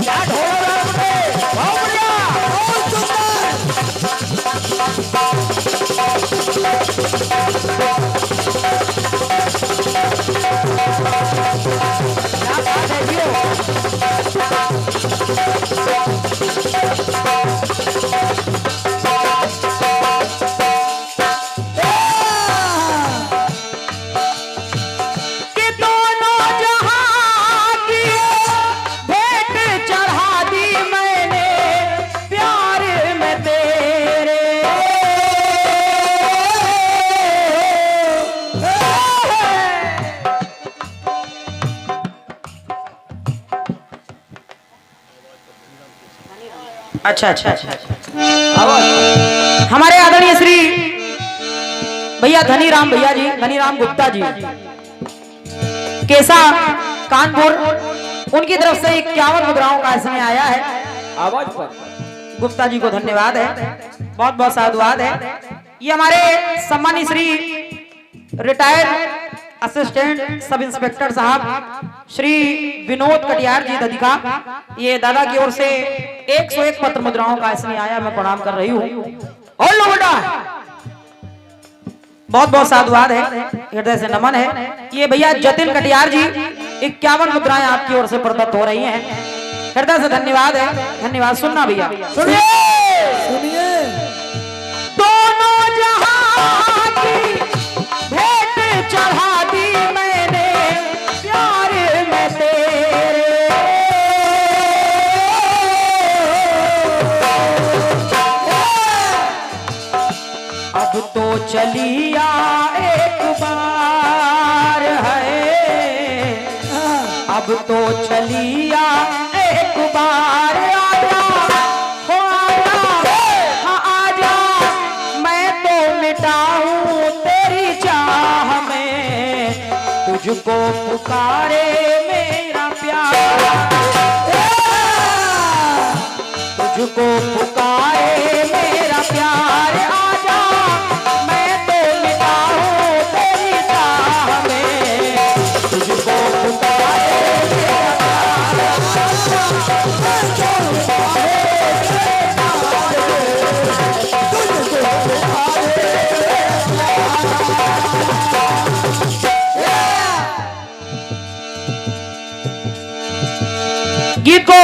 क्या ढोल बहुत बढ़िया बहुत क्या बात है जियो। अच्छा अच्छा हमारे आदरणीय श्री भैया धनीराम भैया जी, धनीराम गुप्ता जी केसा कानपुर, उनकी तरफ से 51 मुद्राओं का इसमें आया है। आवाज पर गुप्ता जी को धन्यवाद है, बहुत बहुत साधुवाद है। ये हमारे सम्मानी Shri retired assistant sub inspector साहब श्री विनोद कटियार जी दधिका, ये दादा की ओर से 101 पत्र मुद्राओं का इसमें आया, मैं प्रणाम कर रही हूँ। और लो बेटा, बहुत बहुत साधुवाद है, हृदय से नमन है। ये भैया जतिन कटियार जी 51 मुद्राएं आपकी ओर से प्रदत्त हो रही हैं, हृदय से धन्यवाद है, धन्यवाद। सुनना भैया, सुनिए सुनिए। दोनों जहां की भेंट चढ़ा दी मैंने प्यार में तेरे, अब तो चलिया एक बार है, अब तो चलिया एक बार। आजा हो आजा, हाँ आजा, मैं तो मिटाऊं तेरी चाह में, तुझको पुकारे मेरा प्यार, तुझको पुकारे मेरा प्यार। आजा मैं तो मिटाऊं तेरी चाह में, तुझको पुकारे मेरा गीत को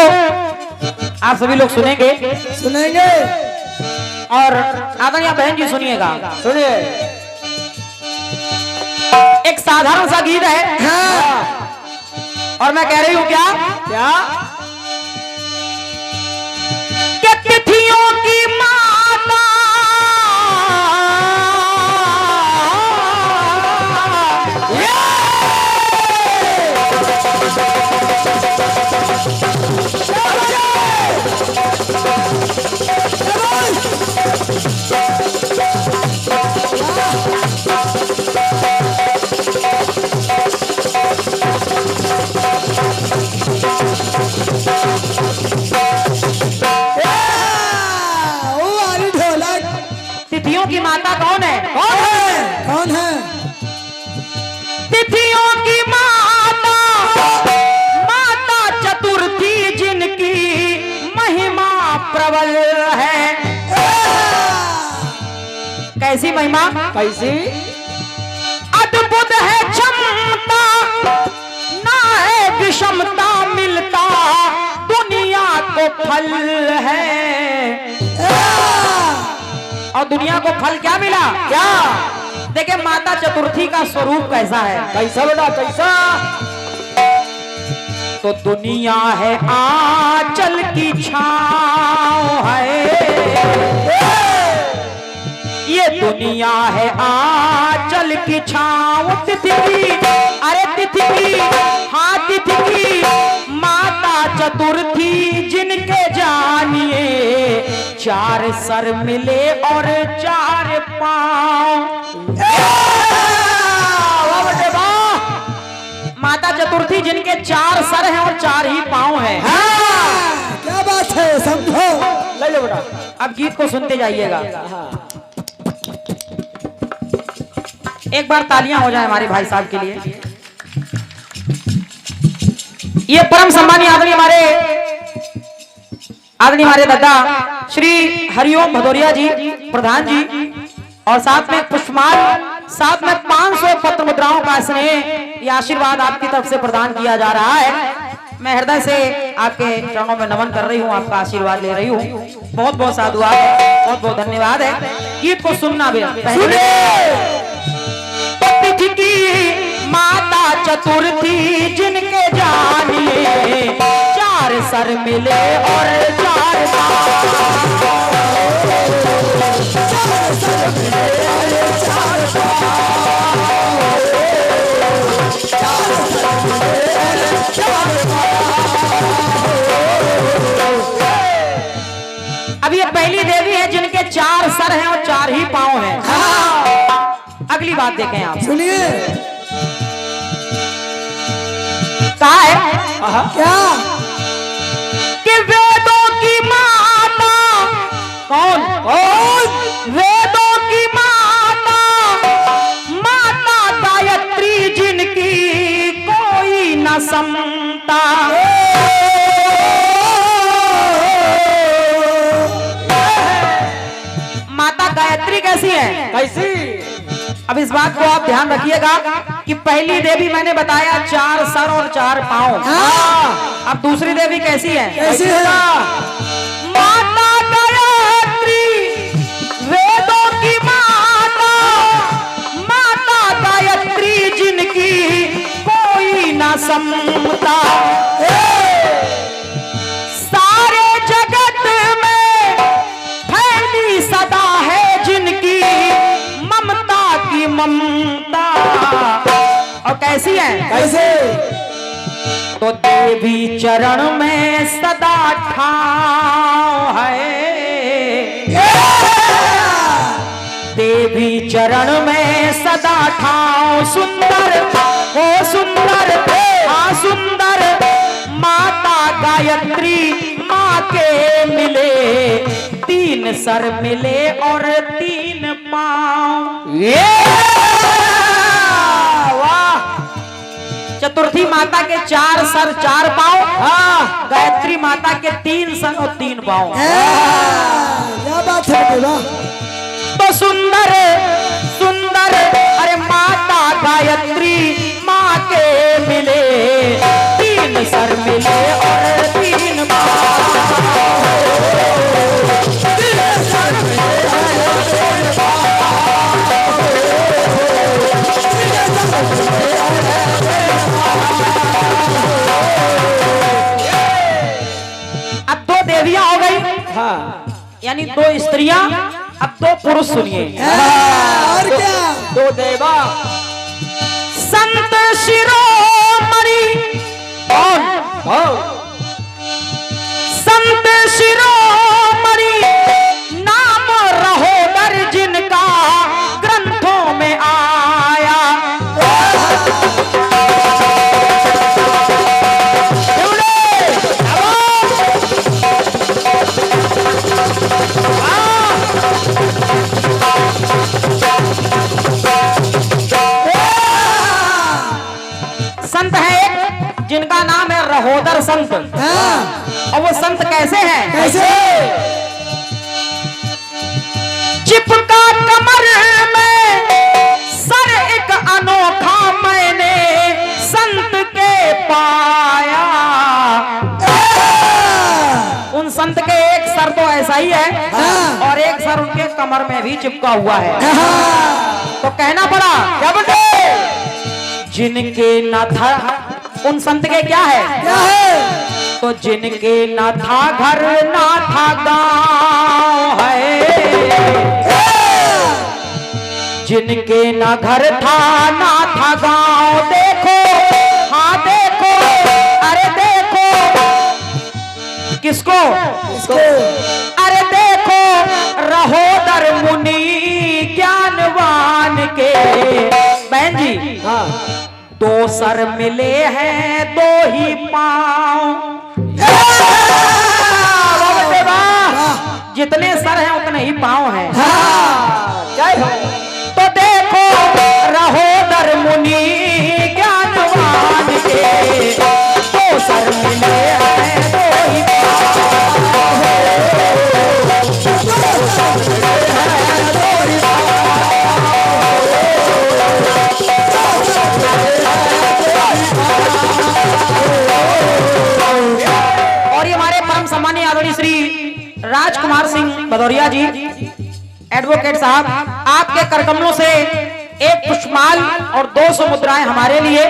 आप सभी लोग सुनेंगे सुनेंगे और आदरणीय बहन जी सुनिएगा, सुनिए। एक साधारण सा गीत है हाँ। और मैं कह रही हूं क्या क्या कि तिथियों की माता तिथियों की माता कौन है? कौन है? कौन है? तिथियों की माता माता चतुर्थी, जिनकी महिमा प्रबल है। कैसी महिमा? कैसी? अद्भुत है क्षमता, ना है विषमता, मिलता दुनिया को फल है। और दुनिया को फल क्या मिला? क्या? देखिए माता चतुर्थी का स्वरूप कैसा है। कैसा बेटा कैसा? तो दुनिया है आंचल की छांव है, ये दुनिया है आंचल की छांव। तिथि की, अरे तिथि की, हाँ तिथि की माता चतुर्थी, जिनके जानिए चार सर मिले और चार पांव। माता चतुर्थी जिनके 4 सर हैं और 4 ही पांव हैं। हाँ। क्या बात है, समझो। ले लो बेटा, अब गीत को सुनते जाइएगा। एक बार तालियां हो जाए हमारे भाई साहब के लिए। ये परम सम्मानीय आदमी हमारे आदरणीय हमारे दादा श्री हरिओम भदौरिया जी प्रधान जी, और साथ में पुष्पमाल, साथ में 500 पत्र मुद्राओं का स्नेह, ये आशीर्वाद आपकी तरफ से प्रदान किया जा रहा है। मैं हृदय से आपके चरणों में नमन कर रही हूँ, आपका आशीर्वाद ले रही हूँ। बहुत बहुत साधुवाद है, बहुत बहुत धन्यवाद है। गीत को सुनना भी तिथि की माता चतुर्थी जिनके जानिए, 4 सर मिले और 4 अब ये पहली देवी है जिनके 4 सर हैं और 4 ही पांव हैं। अगली बात देखें आप, सुनिए कहा है क्या कि वेदों की माता कौन? वेदों की माता, माता गायत्री जिनकी कोई न समता। माता गायत्री कैसी है? कैसी? अब इस बात को आप ध्यान रखिएगा कि पहली देवी मैंने बताया 4 सर और 4 पांव। अब दूसरी देवी कैसी है? कैसी है? माता गायत्री, वेदों की माता, माता गायत्री जिनकी कोई न समता। सारे जगत में फैली सदा है जिनकी ममता की ममता। और कैसी है? कैसे? तो देवी चरण में सदा ठाव है, देवी चरण में सदा ठाव। सुंदर हो सुंदर, हाँ सुंदर, माता गायत्री माँ के मिले, 3 सर मिले और 3 पांव। वाह! चतुर्थी माता के 4 सर 4 पांव, गायत्री माता के 3 सर और 3 पांव। क्या बात है देवा? तो सुंदर सुंदर, अरे माता गायत्री माँ के मिले, 3 सर मिले और 3 अब 2 देवियां हो गई, यानी 2 स्त्रियां, अब 2 पुरुष सुनिए। और क्या? 2 देवा। संत शिरोमणि कौन? संत शिरोमणि नाम रहोदर जिनका ग्रंथों में आया। संत है एक जिनका नाम है रहोदर संत। और वो संत कैसे हैं? कैसे? चिपका कमर में सर एक अनोखा मैंने संत के पाया। उन संत के एक सर तो ऐसा ही है और एक सर उनके कमर में भी चिपका हुआ है। तो कहना पड़ा क्या बोलते? जिनके न था, उन संत के क्या है? क्या है? तो जिनके न था घर ना था गांव है, जिनके न घर था ना था गांव। देखो, हाँ देखो, अरे देखो, किसको? किसको? अरे देखो रहोदर मुनि ज्ञानवान के। बहन जी, 2 सर मिले हैं 2 ही पांव। जितने सर हैं उतने ही पांव हैं। जय हो। तो देखो रहोदर मुनि ज्ञानवान के, 2 सर मिले हैं 2 ही पांव। परम सम्मानीय आदरणीय श्री राजकुमार सिंह भदौरिया जी एडवोकेट साहब, आपके करकमलों से एक पुष्पमाल और 200 मुद्राएं हमारे लिए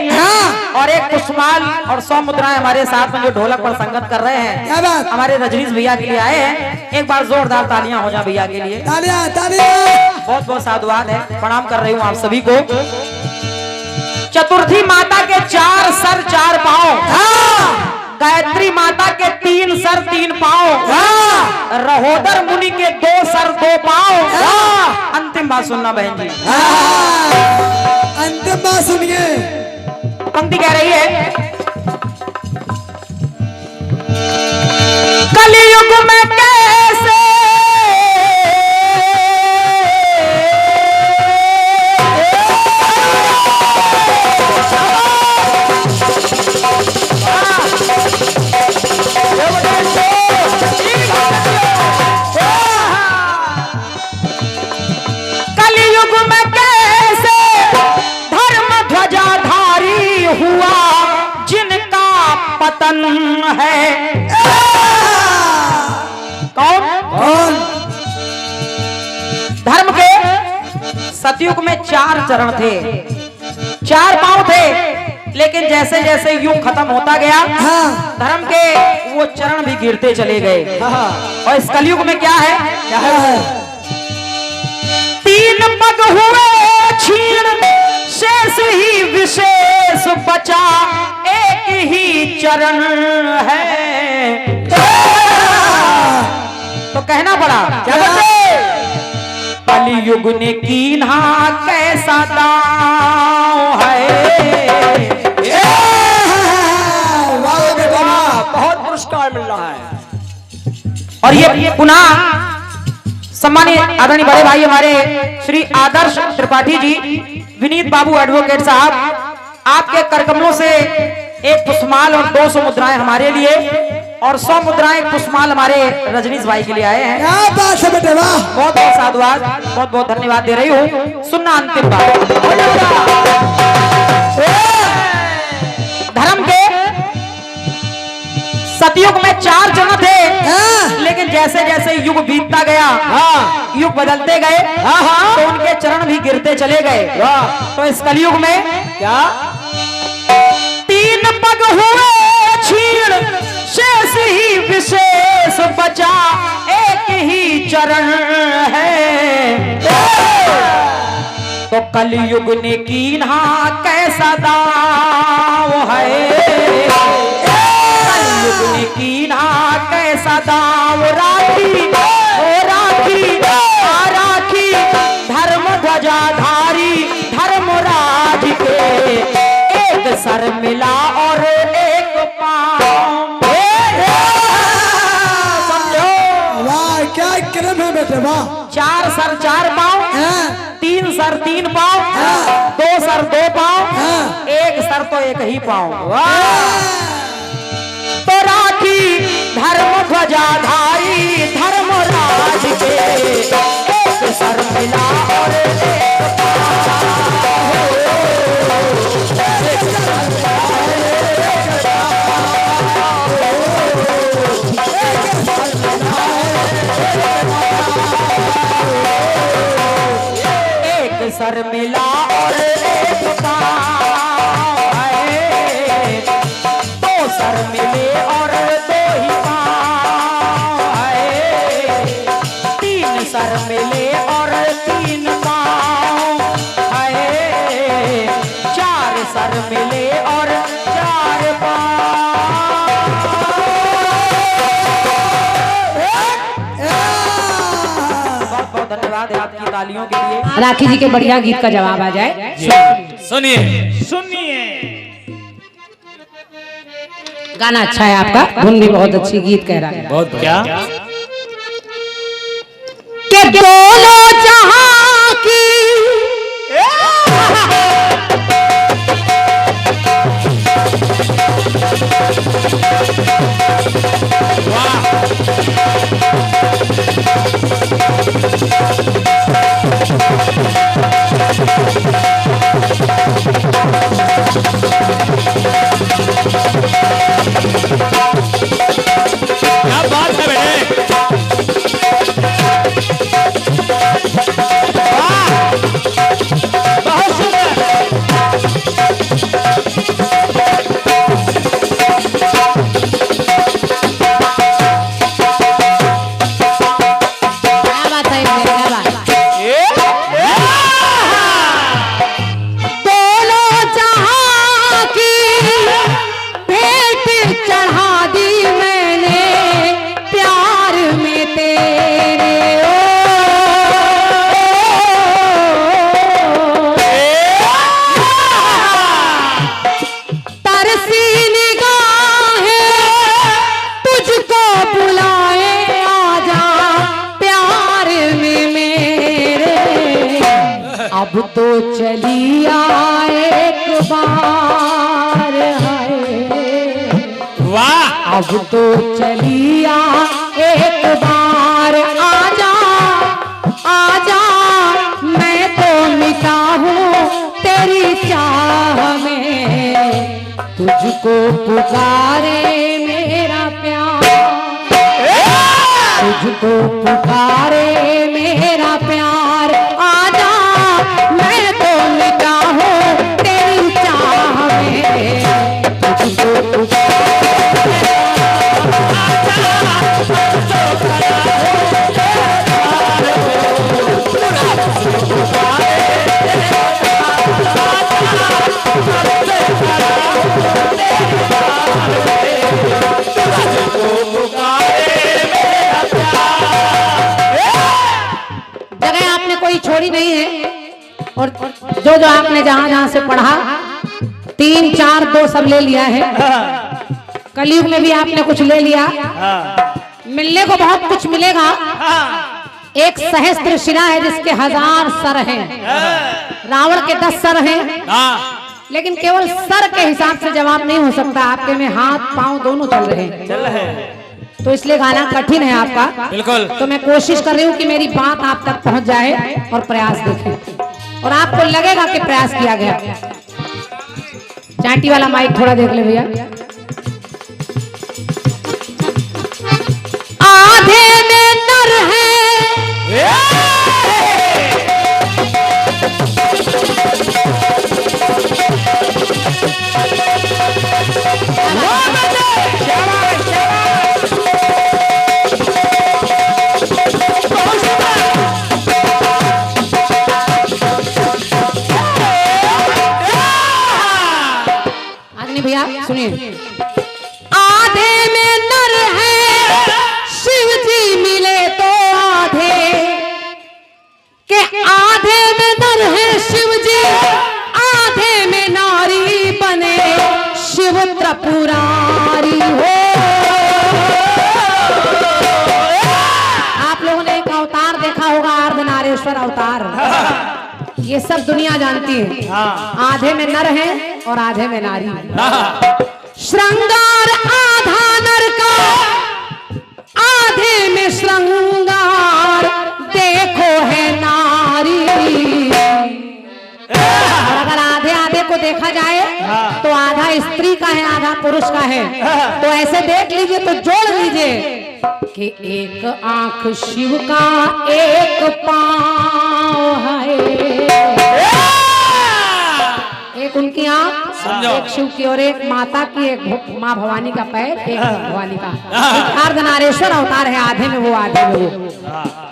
और एक पुष्पमाल और 100 मुद्राएं हमारे साथ में जो ढोलक पर संगत कर रहे हैं, क्या बात? हमारे रजनीश भैया के लिए आए हैं। एक बार जोरदार तालियां हो जाए भैया के लिए। तालियां तालियां। बहुत बहुत साधुवाद है, प्रणाम कर रही हूँ आप सभी को। चतुर्थी माता के 4 सर 4 पांव, गायत्री माता के 3 सर 3 पांव, रहोदर मुनि के 2 सर 2 पांव। अंतिम बात सुनना बहन जी, अंतिम बात सुनिए। पंक्ति कह रही है, कलयुग में कैसे पतन है। कौन कौन? धर्म के सतयुग में 4 चरण थे, 4 पांव थे, लेकिन जैसे जैसे युग खत्म होता गया धर्म के वो चरण भी गिरते चले गए। और इस कलयुग में क्या है? क्या है? 3 पग हुए क्षीण, शेष ही विशेष बचा, एक ही चरण है। तो कहना पड़ा क्या बचे? कलयुग ने कीन्हा कैसा दांव है। बहुत पुरस्कार मिल रहा है। और ये पुनः सम्मानित आदरणीय बड़े भाई हमारे श्री आदर्श त्रिपाठी जी, विनीत बाबू एडवोकेट साहब, आपके करकमलों से एक पुष्पमाल और 200 मुद्राएं हमारे लिए और 100 मुद्राएं पुष्पमाल हमारे रजनीश भाई के लिए आए हैं। क्या बात है बेटे, वाह। बहुत बहुत साधुवाद, बहुत बहुत धन्यवाद दे रही हूँ। सुनना अंतिम बात, धर्म के सतयुग में 4 जन थे, लेकिन जैसे जैसे युग बीतता गया, युग बदलते गए, तो उनके चरण भी गिरते चले गए। तो इस कलयुग में क्या 3 पग हुए क्षीण, शेष ही विशेष बचा, एक ही चरण है। तो कलयुग ने कीन्हा कैसा दांव है। कलयुग ने कीन्हा कैसा दांव, राखी ओ राखी आ राखी, धर्म ध्वजाधारी धर्मराज के, एक सर मिला और एक पांव। समझो, वाह क्या क्रम है बेटे, वाह। 4 सर 4 पांव, 3 सर 3 पांव, 2 सर 2 पांव, 1 सर तो 1 ही पांव। तो राखी धर्म ध्वजाधारी धर्मराज के, एक सर मिला और एक सर मिला और एक पांव है। 2 सर मिले और 2 ही पांव है। 3 सर मिले और 3 पांव है। 4 सर मिले और 4 पांव। बहुत बहुत धन्यवाद है आपकी तालियों के लिए। राखी जी के बढ़िया गीत का जवाब आ जाए। सुनिए सुनिए, गाना अच्छा है आपका, धुन भी बहुत अच्छी, गीत कह रहा है। बहुत क्या के दोनों जहां की क्या अब तो चलिया एक बार है, वाह अब तो चलिया एक बार आजा आजा, मैं तो मिटा हूँ तेरी चाह में, तुझको पुकारे मेरा प्यार, तुझको पुकारे मेरा प्यार, आजा मैं तो मिटा हूँ तेरी चाह में, तुझको पुकारे जगह आपने कोई छोड़ी नहीं है, और जो जो आपने जहां जहां से पढ़ा 3 4 2 सब ले लिया है। कलयुग में भी आपने कुछ ले लिया, मिलने को बहुत कुछ मिलेगा। एक सहस्त्र शिरा है जिसके 1000 सर हैं, रावण के 10 सर हैं, लेकिन केवल सर के हिसाब से जवाब नहीं हो सकता, आपके में हाथ पांव दोनों चल रहे हैं, तो इसलिए गाना कठिन है आपका। बिल्कुल। तो मैं कोशिश कर रही हूँ कि मेरी बात आप तक पहुंच जाए और प्रयास देखें, और आपको लगेगा कि प्रयास किया गया। चांटी वाला माइक थोड़ा देख ले भैया। आधे में नर है, भैया सुनिए, आधे में नर है शिव जी मिले तो आधे के, आधे में नर है शिव जी, आधे में नारी बने शिव त्रिपुरारी हो। आप लोगों ने एक अवतार देखा होगा, अर्धनारेश्वर अवतार, ये सब दुनिया जानती है। आधे में नर है और आधे में नारी। श्रृंगार आधा नर का, आधे में श्रृंगार देखो है नारी। और अगर आधे आधे को देखा जाए तो आधा स्त्री का है, आधा पुरुष का है, तो ऐसे देख लीजिए, तो जोड़ लीजिए कि एक आंख शिव का एक पांव है, एक उनकी आंख, एक शिव की और एक माता की, एक माँ भवानी का पैर, एक भवानी का। एक अर्धनारेश्वर अवतार है, आधे में वो आधे में वो।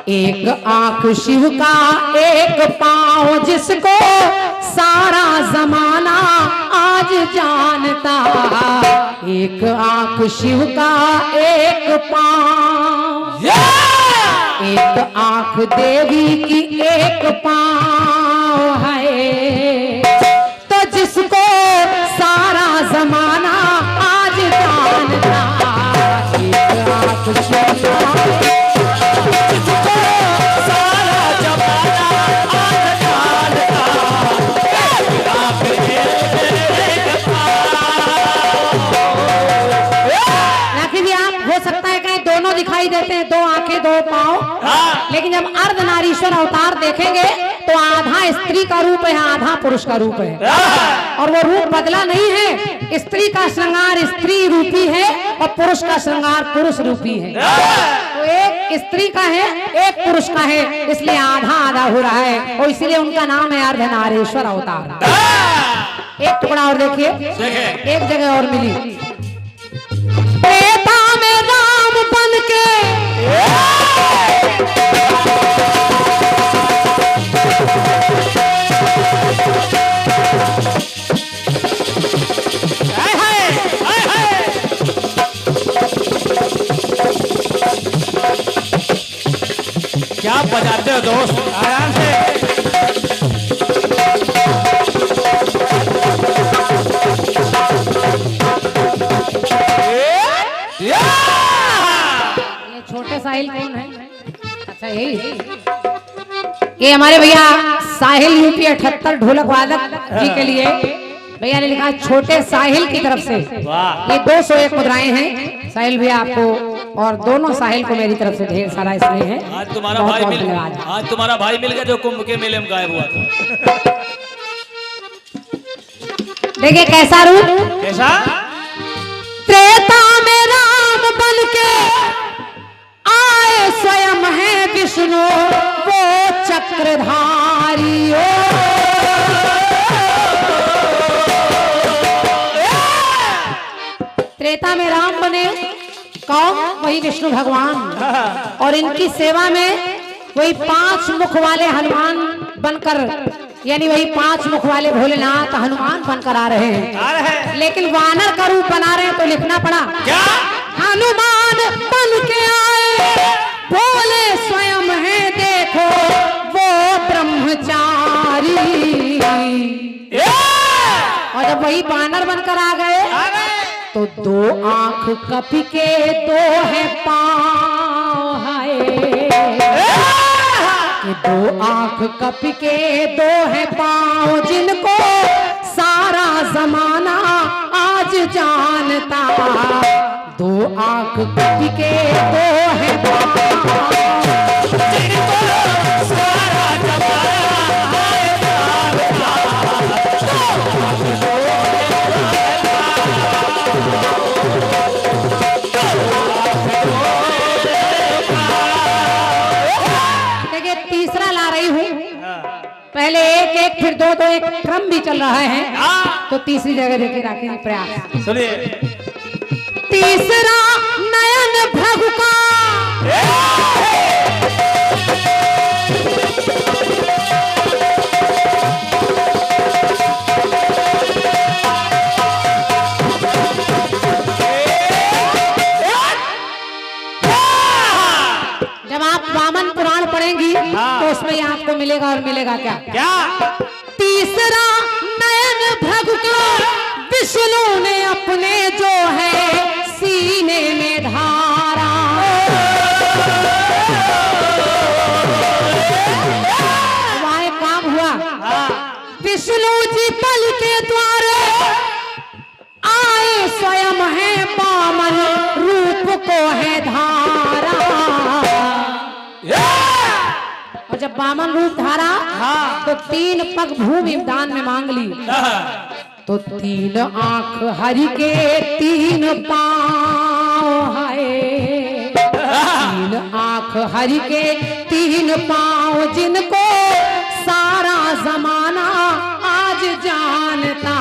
एक आंख शिव का एक पांव, जिसको सारा जमाना आज जानता, एक आंख शिव का एक पांव, एक आंख देवी की एक पांव है, तो जिसको सारा जमाना आज जानता, एक आंख शिव का, जिसको सारा जमाना आज जानता, एक आंख एक राखी जी, आप हो सकता है कहीं दोनों दिखाई देते हैं, 2 आंखें 2 पांव, लेकिन जब अर्धनारीश्वर अवतार देखेंगे तो आधा स्त्री का रूप है, आधा पुरुष का रूप है, और वो रूप बदला नहीं है। स्त्री का श्रृंगार स्त्री रूपी है और पुरुष का श्रृंगार पुरुष रूपी है। तो एक स्त्री का है, एक पुरुष का है, इसलिए आधा आधा हो रहा है, और इसीलिए उनका नाम है अर्धनारीश्वर अवतार। एक टुकड़ा और देखिए, एक जगह और मिली, त्रेता में राम बन के, क्या बजाते हो दोस्त, आराम से। छोटे साहिल कौन है? अच्छा यही, ये हमारे भैया साहिल यूपी 78 ढोलक वादक जी के लिए भैया ने लिखा छोटे साहिल की तरफ से ये 201 मुद्राएं हैं। साहिल भैया आपको और दोनों साहिल को मेरी तरफ से ढेर सारा स्नेह है। आज तुम्हारा भाई मिल गया जो कुंभ के मेले में गायब हुआ था। देखिए कैसा रूप, कैसा? त्रेता में राम बन के आए स्वयं है विष्णु वो चक्रधारी। त्रेता में राम बने कौन? वही विष्णु भगवान, और इनकी सेवा में वही 5 मुख वाले हनुमान बनकर, यानी वही 5 मुख वाले भोलेनाथ हनुमान बनकर आ रहे हैं। लेकिन वानर का रूप बना रहे हैं तो लिखना पड़ा क्या? हनुमान बन के आए भोले स्वयं है देखो वो ब्रह्मचारी। और जब वही वानर बनकर आ गए तो 2 आंख कपि के 2 है पाँव है, कि 2 आंख कपि के 2 है पाँव जिनको सारा जमाना आज जानता। 2 आंख कपि के 2 है पाँव जिनको सारा पहले 1-1 फिर 2-2 एक क्रम भी चल रहा है, तो तीसरी जगह देखे रखेंगे प्रयास। सुनिए, तीसरा नयन भ्रगु का जब आप वामन पुराण पढ़ेंगी तो उसमें आपको मिलेगा, और मिलेगा क्या? तीसरा नयन भ्रगु का विष्णु ने अपने जो है सीने में धारा। वहाँ एक काम हुआ, विष्णु जी पल के द्वारे आए स्वयं है वामन रूप को है धारा। और जब वामन रूप धारा तो 3 पग भूमि दान में मांग ली, तो 3 आंख हरि के 3 पाँव है। 3 आंख हरि के 3 पाँव जिनको सारा जमाना आज जानता।